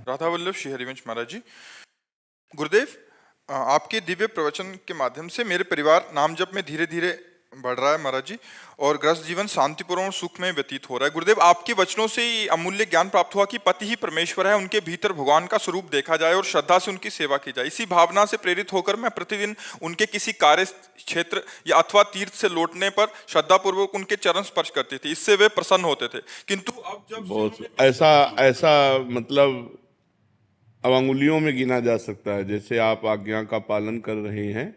राधा वल्लभ श्री हरिवंश महाराज जी। गुरुदेव, आपके दिव्य प्रवचन के माध्यम से मेरे परिवार नाम जप में धीरे धीरे बढ़ रहा है महाराज जी, और गृहस्थ जीवन शांतिपूर्ण और सुख में व्यतीत हो रहा है। गुरुदेव, आपके वचनों से ही अमूल्य ज्ञान प्राप्त हुआ कि पति ही परमेश्वर है, उनके भीतर भगवान का स्वरूप देखा जाए और श्रद्धा से उनकी सेवा की जाए। इसी भावना से प्रेरित होकर मैं प्रतिदिन उनके किसी कार्य क्षेत्र या अथवा तीर्थ से लौटने पर श्रद्धा पूर्वक उनके चरण स्पर्श करती थी, इससे वे प्रसन्न होते थे। किंतु अब जब बहुत ऐसा मतलब अब अंगुलियों में गिना जा सकता है। जैसे आप आज्ञा का पालन कर रहे हैं,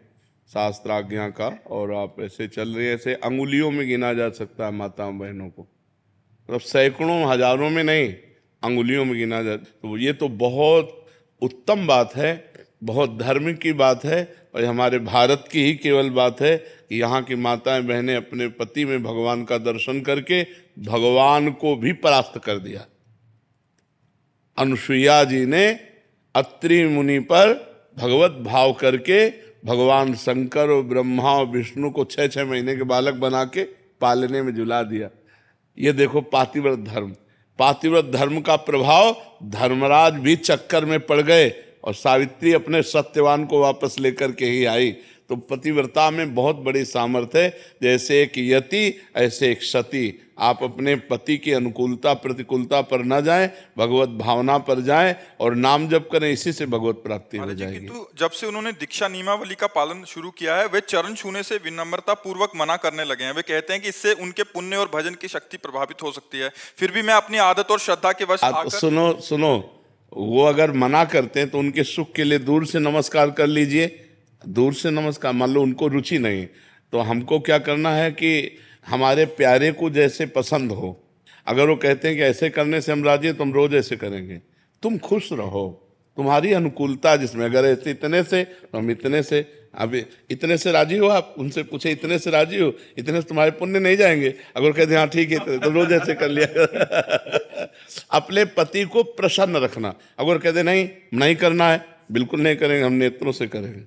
शास्त्र आज्ञा का, और आप ऐसे चल रहे हैं, ऐसे अंगुलियों में गिना जा सकता है माताओं बहनों को, मतलब सैकड़ों हजारों में नहीं, अंगुलियों में गिना जा। तो ये तो बहुत उत्तम बात है, बहुत धर्म की बात है, और हमारे भारत की ही केवल बात है कि यहाँ की माताएं बहनें अपने पति में भगवान का दर्शन करके भगवान को भी परास्त कर दिया। अनुसुईया जी ने अत्रि मुनि पर भगवत भाव करके भगवान शंकर और ब्रह्मा और विष्णु को 6-6 महीने के बालक बना के पालने में झुला दिया। ये देखो पातिव्रत धर्म, पातिव्रत धर्म का प्रभाव। धर्मराज भी चक्कर में पड़ गए और सावित्री अपने सत्यवान को वापस लेकर के ही आई। तो पतिव्रता में बहुत बड़ी सामर्थ्य है। जैसे एक यति ऐसे एक सती। आप अपने पति की अनुकूलता प्रतिकूलता पर न जाएं, भगवत भावना पर जाएं और नाम जप करें, इसी से भगवत प्राप्ति हो जाएगी। किंतु जब से उन्होंने दीक्षा नियमावली का पालन शुरू किया है, वे चरण छूने से विनम्रता पूर्वक मना करने लगे हैं। वे कहते हैं कि इससे उनके पुण्य और भजन की शक्ति प्रभावित हो सकती है। फिर भी मैं अपनी आदत और श्रद्धा के वश सुनो, वो अगर मना करते हैं तो उनके सुख के लिए दूर से नमस्कार कर लीजिए। दूर से नमस्कार, मान लो उनको रुचि नहीं, तो हमको क्या करना है कि हमारे प्यारे को जैसे पसंद हो। अगर वो कहते हैं कि ऐसे करने से हम राजी हैं तो हम रोज ऐसे करेंगे। तुम खुश रहो, तुम्हारी अनुकूलता जिसमें, अगर ऐसे इतने से तो हम इतने से। अब इतने से राजी हो, आप उनसे पूछे इतने से राजी हो, इतने से तुम्हारे पुण्य नहीं जाएंगे। अगर कहते हैं हाँ ठीक है तो रोज ऐसे कर लिया। अपने पति को प्रसन्न रखना। अगर कहते नहीं करना है, बिल्कुल नहीं करेंगे, हम नेत्रों से करेंगे,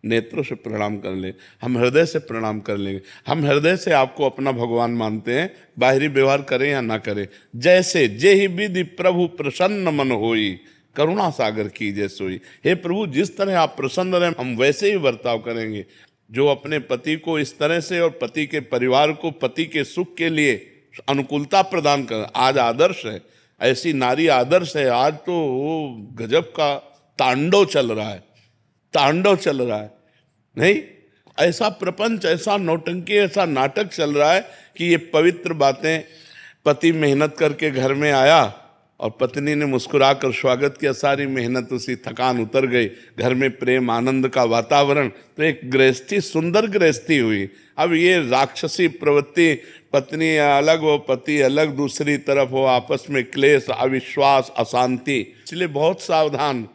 नेत्रों से प्रणाम कर ले, हम हृदय से प्रणाम कर लेंगे। हम हृदय से आपको अपना भगवान मानते हैं, बाहरी व्यवहार करें या ना करें। जैसे जेहि विधि प्रभु प्रसन्न मन होई, करुणा सागर कीजिए सोई। हे प्रभु, जिस तरह आप प्रसन्न रहे हम वैसे ही बर्ताव करेंगे। जो अपने पति को इस तरह से और पति के परिवार को पति के सुख के लिए अनुकूलता प्रदान कर, आज आदर्श है, ऐसी नारी आदर्श है। आज तो वो गजब का तांडव चल रहा है, तांडव चल रहा है। नहीं, ऐसा प्रपंच, ऐसा नौटंकी, ऐसा नाटक चल रहा है कि ये पवित्र बातें। पति मेहनत करके घर में आया और पत्नी ने मुस्कुराकर स्वागत किया, सारी मेहनत उसी, थकान उतर गई, घर में प्रेम आनंद का वातावरण। तो एक गृहस्थी, सुंदर गृहस्थी हुई। अब ये राक्षसी प्रवृत्ति, पत्नी अलग हो पति अलग, दूसरी तरफ हो, आपस में क्लेश, अविश्वास, अशांति। इसलिए बहुत सावधान।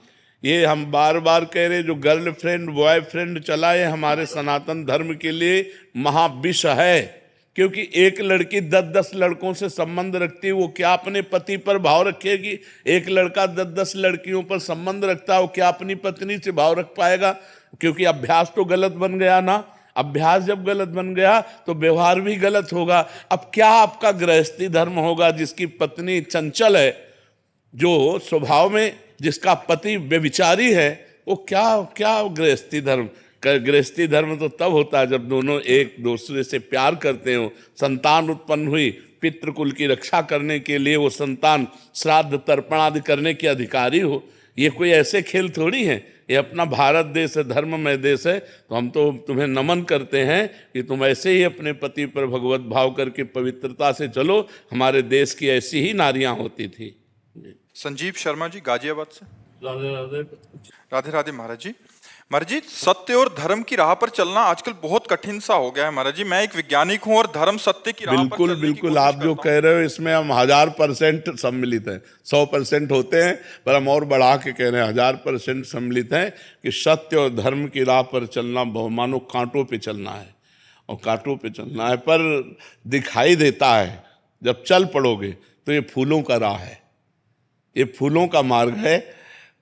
ये हम बार बार कह रहे, जो गर्लफ्रेंड बॉयफ्रेंड चला है हमारे सनातन धर्म के लिए महाविष है। क्योंकि एक लड़की 10-10 लड़कों से संबंध रखती है, वो क्या अपने पति पर भाव रखेगी? एक लड़का 10-10 लड़कियों पर संबंध रखता है, वो क्या अपनी पत्नी से भाव रख पाएगा? क्योंकि अभ्यास तो गलत बन गया ना। अभ्यास जब गलत बन गया तो व्यवहार भी गलत होगा। अब क्या आपका गृहस्थी धर्म होगा? जिसकी पत्नी चंचल है, जो स्वभाव में, जिसका पति व्यभिचारी है, वो क्या गृहस्थी धर्म? गृहस्थी धर्म तो तब होता है जब दोनों एक दूसरे से प्यार करते हो, संतान उत्पन्न हुई, पितृकुल की रक्षा करने के लिए वो संतान श्राद्ध तर्पण आदि करने के अधिकारी हो। ये कोई ऐसे खेल थोड़ी है। ये अपना भारत देश है, धर्ममय देश है। तो हम तो तुम्हें नमन करते हैं कि तुम ऐसे ही अपने पति पर भगवत भाव करके पवित्रता से चलो। हमारे देश की ऐसी ही नारियां होती थी। संजीव शर्मा जी, गाजियाबाद से। राधे राधे। राधे राधे महाराज जी। महाराज जी, सत्य और धर्म की राह पर चलना आजकल बहुत कठिन सा हो गया है महाराज जी। मैं एक वैज्ञानिक हूं और धर्म सत्य की राह पर चलने की बिल्कुल कोशिश आप जो करता कह रहे हो इसमें हम 1000% सम्मिलित हैं। 100% होते हैं, पर हम और बढ़ा के कह रहे हैं 1000% सम्मिलित हैं कि सत्य और धर्म की राह पर चलना मानो कांटों पे चलना है, और कांटों पे चलना है, पर दिखाई देता है जब चल पड़ोगे तो ये फूलों का राह है, ये फूलों का मार्ग है।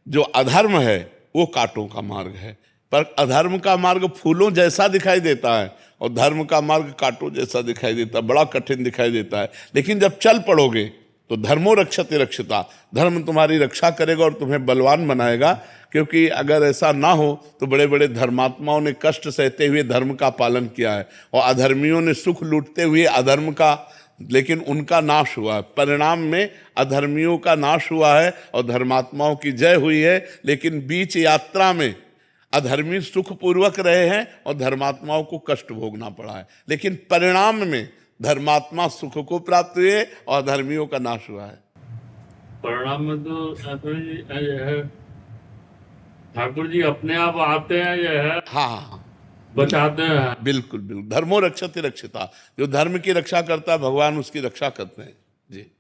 जो अधर्म है वो कांटों का मार्ग है। पर अधर्म का मार्ग फूलों जैसा दिखाई देता है और धर्म का मार्ग कांटों जैसा दिखाई देता है, बड़ा कठिन दिखाई देता है। लेकिन जब चल पड़ोगे तो धर्मो रक्षते रक्षिता, धर्म तुम्हारी रक्षा करेगा और तुम्हें बलवान बनाएगा। क्योंकि अगर ऐसा ना हो तो बड़े बड़े धर्मात्माओं ने कष्ट सहते हुए धर्म का पालन किया है, और अधर्मियों ने सुख लूटते हुए अधर्म का, लेकिन उनका नाश हुआ है। परिणाम में अधर्मियों का नाश हुआ है और धर्मात्माओं की जय हुई है। लेकिन बीच यात्रा में अधर्मी सुखपूर्वक रहे हैं और धर्मात्माओं को कष्ट भोगना पड़ा है, लेकिन परिणाम में धर्मात्मा सुख को प्राप्त हुए और धर्मियों का नाश हुआ है। परिणाम में तो ठाकुर जी अपने आप आते हैं, यह है हाँ, बचाते हैं। बिल्कुल बिल्कुल, धर्मो रक्षते रक्षिता, जो धर्म की रक्षा करता है भगवान उसकी रक्षा करते हैं जी।